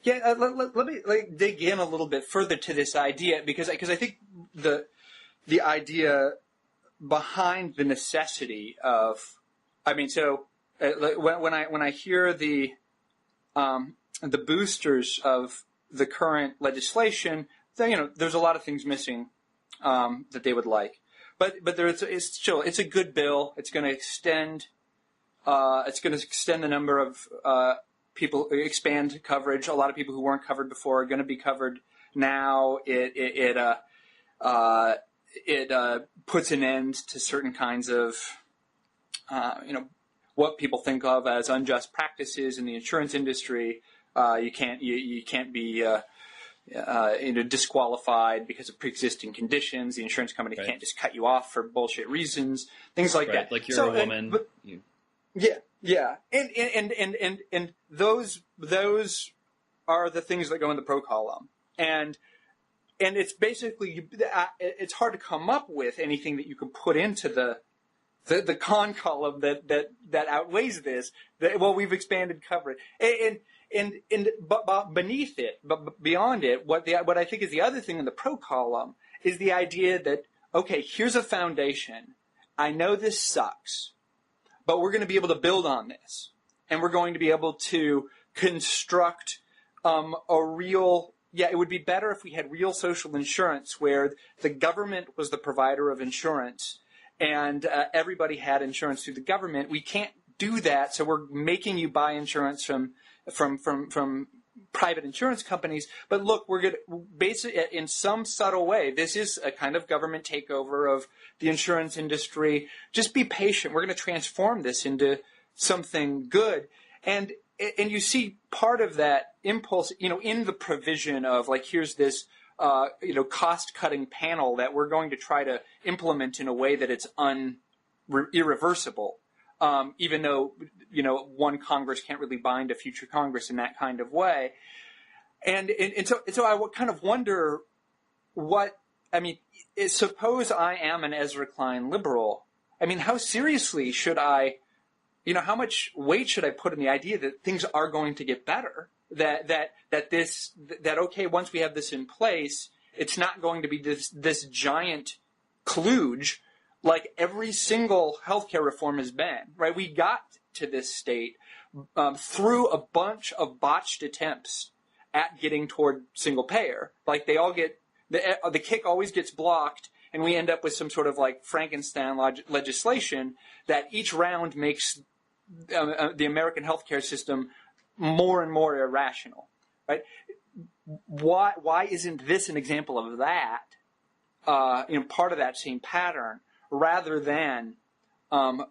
Yeah, let me dig in a little bit further to this idea, because I think the idea behind the necessity of, I mean, so when I hear the boosters of the current legislation, then, there's a lot of things missing that they would like, but it's a good bill. It's going to extend the number of people, expand coverage. A lot of people who weren't covered before are going to be covered now. It puts an end to certain kinds of, what people think of as unjust practices in the insurance industry. You can't be disqualified because of pre-existing conditions. The insurance company can't just cut you off for bullshit reasons. Things like that. Like you're a woman. Yeah, and those are the things that go in the pro column, and it's basically it's hard to come up with anything that you can put into the con column that outweighs this. Well, we've expanded coverage, but beneath it, but beyond it, what I think is the other thing in the pro column is the idea that, okay, here's a foundation. I know this sucks, but we're going to be able to build on this, and we're going to be able to construct a real. Yeah, it would be better if we had real social insurance where the government was the provider of insurance and everybody had insurance through the government. We can't do that, so we're making you buy insurance from private insurance companies. But look, we're going to basically, in some subtle way, this is a kind of government takeover of the insurance industry. Just be patient. We're going to transform this into something good. And you see part of that impulse, in the provision of, like, here's this, cost-cutting panel that we're going to try to implement in a way that it's irreversible, even though, one Congress can't really bind a future Congress in that kind of way. And so I kind of wonder suppose I am an Ezra Klein liberal. I mean, how seriously should I, how much weight should I put in the idea that things are going to get better? That okay, once we have this in place, it's not going to be this giant kludge like every single healthcare reform has been, right? We got to this state through a bunch of botched attempts at getting toward single payer. Like, they all get the kick always gets blocked, and we end up with some sort of like Frankenstein legislation that each round makes the American healthcare system more and more irrational, right? Why isn't this an example of that? Part of that same pattern, rather than a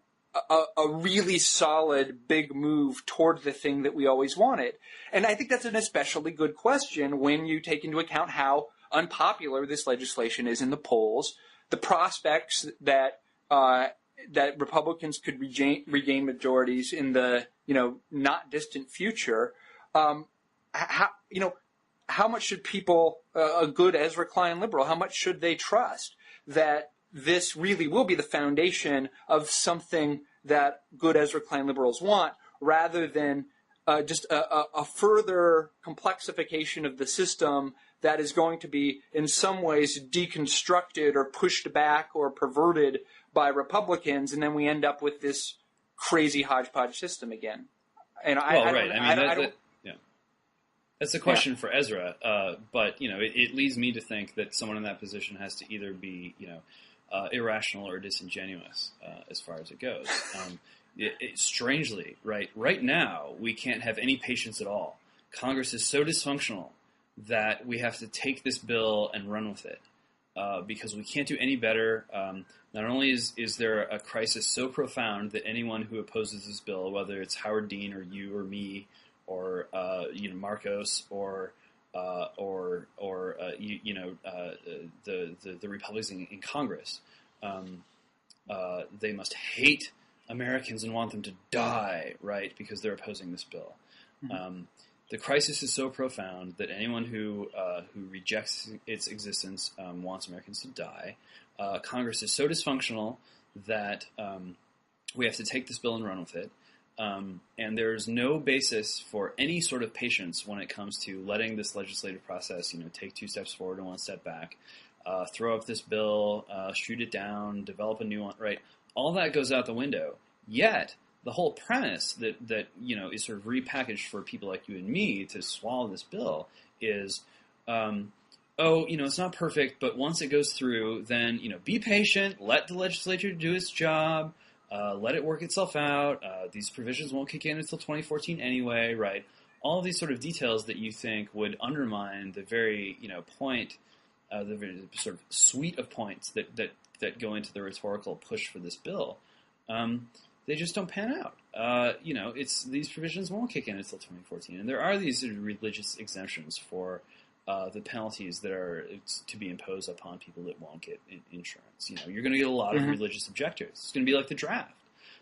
really solid big move toward the thing that we always wanted. And I think that's an especially good question when you take into account how unpopular this legislation is in the polls, the prospects that Republicans could regain majorities in the not distant future. How much should people, a good Ezra Klein liberal, how much should they trust that this really will be the foundation of something that good Ezra Klein liberals want, rather than just a further complexification of the system that is going to be in some ways deconstructed or pushed back or perverted by Republicans, and then we end up with this crazy hodgepodge system again. And that's a question for Ezra, but it leads me to think that someone in that position has to either be irrational or disingenuous as far as it goes. Strangely, right now we can't have any patience at all. Congress is so dysfunctional that we have to take this bill and run with it because we can't do any better. Not only is there a crisis so profound that anyone who opposes this bill, whether it's Howard Dean or you or me or Marcos or the Republicans in Congress, they must hate Americans and want them to die, right? Because they're opposing this bill. Mm-hmm. The crisis is so profound that anyone who rejects its existence wants Americans to die. Congress is so dysfunctional that we have to take this bill and run with it. And there's no basis for any sort of patience when it comes to letting this legislative process, take 2 steps forward and 1 step back. throw up this bill, shoot it down, develop a new one, right? All that goes out the window. Yet, the whole premise that is sort of repackaged for people like you and me to swallow this bill is, it's not perfect, but once it goes through, then, be patient, let the legislature do its job, let it work itself out, these provisions won't kick in until 2014 anyway, right? All of these sort of details that you think would undermine the very, point, the very sort of suite of points that go into the rhetorical push for this bill, they just don't pan out. These provisions won't kick in until 2014, and there are these sort of religious exemptions for the penalties that are to be imposed upon people that won't get insurance. You're going to get a lot of religious objectors. It's going to be like the draft.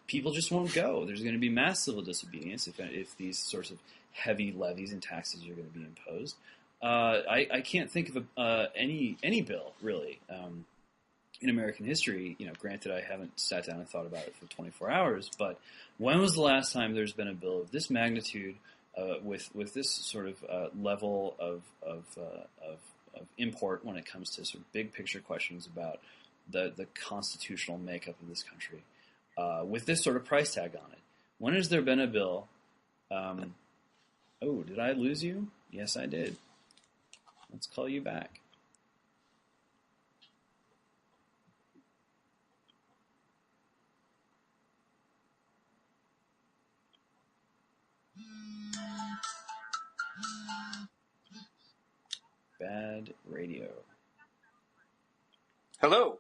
People just won't go. There's going to be mass civil disobedience if these sorts of heavy levies and taxes are going to be imposed. I can't think of any bill, really, in American history. Granted, I haven't sat down and thought about it for 24 hours, but when was the last time there's been a bill of this magnitude with this sort of level of import when it comes to sort of big picture questions about the constitutional makeup of this country, with this sort of price tag on it? When has there been a bill? Did I lose you? Yes, I did. Let's call you back. Bad radio. Hello.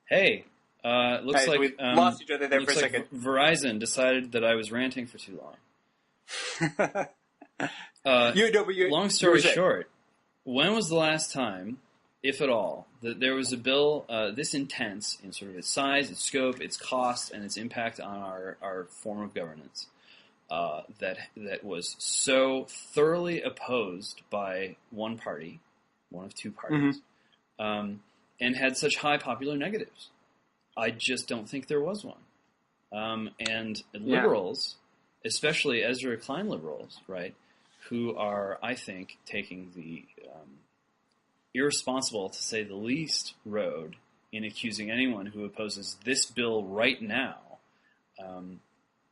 Hey, looks like we lost each other there for a second. Verizon decided that I was ranting for too long. Long story short, when was the last time, if at all, that there was a bill this intense in sort of its size, its scope, its cost, and its impact on our form of governance, that was so thoroughly opposed by one party, one of two parties, and had such high popular negatives? I just don't think there was one. And liberals, especially Ezra Klein liberals, right, who are, I think, taking the irresponsible, to say the least, road in accusing anyone who opposes this bill right now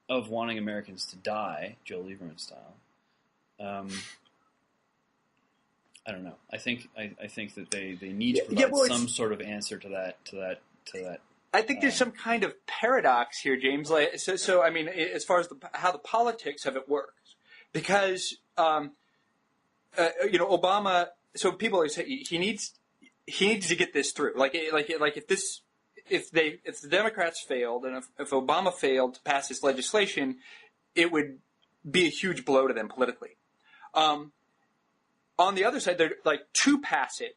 of wanting Americans to die, Joe Lieberman style. I don't know. I think that they need to provide some sort of answer to that. I think there's some kind of paradox here, James. So I mean, as far as how the politics of it works, because Obama. So people always say he needs to get this through. If the Democrats failed and if Obama failed to pass this legislation, it would be a huge blow to them politically. On the other side, they're to pass it.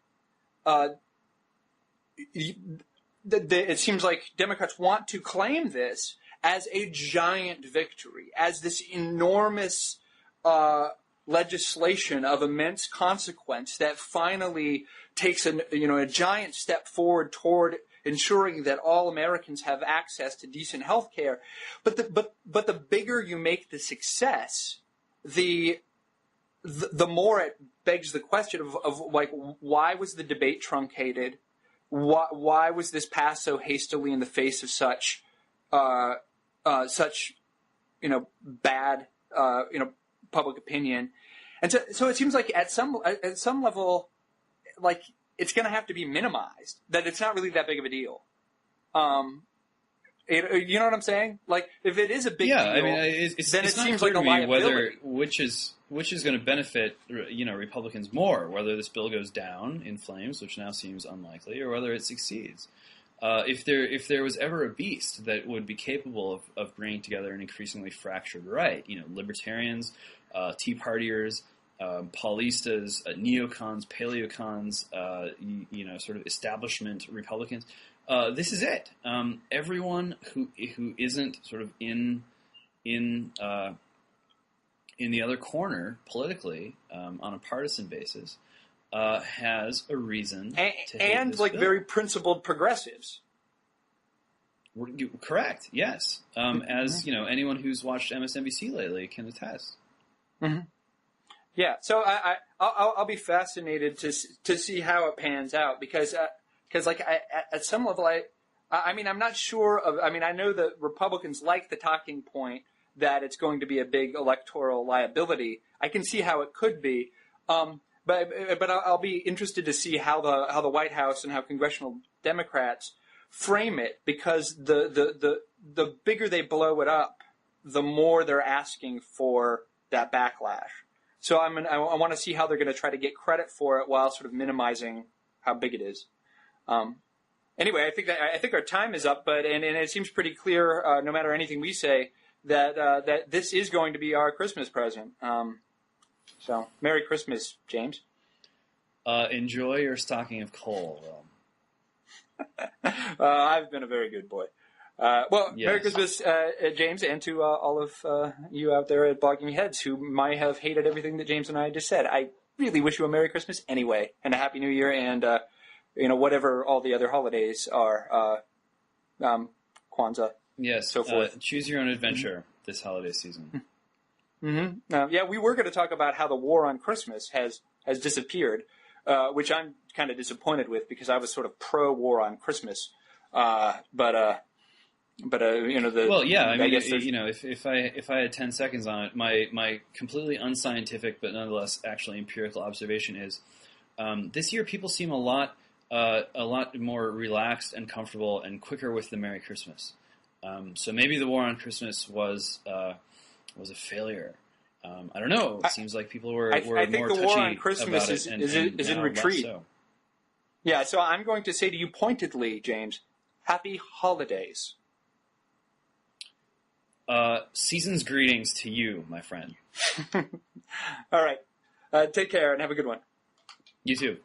It seems like Democrats want to claim this as a giant victory, as this enormous legislation of immense consequence that finally takes a giant step forward toward ensuring that all Americans have access to decent health care. But the bigger you make the success, the more it begs the question of why was the debate truncated? Why was this passed so hastily in the face of such bad public opinion? And so it seems like at some level, it's going to have to be minimized. That it's not really that big of a deal. You know what I'm saying? If it is a big deal, I mean, it's then it not seems clear like a to me liability. which is going to benefit Republicans more, whether this bill goes down in flames, which now seems unlikely, or whether it succeeds. If there was ever a beast that would be capable of bringing together an increasingly fractured right, libertarians, Tea Partiers, Paulistas, neocons, paleocons, sort of establishment Republicans. This is it. Everyone who isn't sort of in the other corner politically, on a partisan basis, has a reason to hate this bill. Very principled progressives. Correct. Yes. As anyone who's watched MSNBC lately can attest. Mm-hmm. Yeah, so I'll be fascinated to see how it pans out because like at some level I mean I'm not sure of I know that Republicans like the talking point that it's going to be a big electoral liability. I can see how it could be, but I'll be interested to see how the White House and how congressional Democrats frame it because the bigger they blow it up, the more they're asking for that backlash. So I want to see how they're going to try to get credit for it while sort of minimizing how big it is. Anyway, I think our time is up, but and it seems pretty clear, no matter anything we say, that this is going to be our Christmas present. So Merry Christmas, James. Enjoy your stocking of coal. I've been a very good boy. Well, Yes. Merry Christmas, James, and to all of you out there at Blogging Heads who might have hated everything that James and I just said. I really wish you a Merry Christmas anyway, and a Happy New Year, and whatever all the other holidays are, Kwanzaa, Yes. so forth. Choose your own adventure this holiday season. Mm-hmm. Yeah, we were going to talk about how the war on Christmas has disappeared, which I'm kind of disappointed with because I was sort of pro-war on Christmas, but Well, yeah. I mean, guess if I had 10 seconds on it, my completely unscientific but nonetheless actually empirical observation is this year people seem a lot more relaxed and comfortable and quicker with the Merry Christmas. So maybe the war on Christmas was a failure. I don't know. It seems like people were I think more the touchy war on Christmas about is it in now retreat. less so. Yeah, so I'm going to say to you pointedly, James, Happy Holidays. Season's greetings to you, my friend. All right. Take care and have a good one. You too.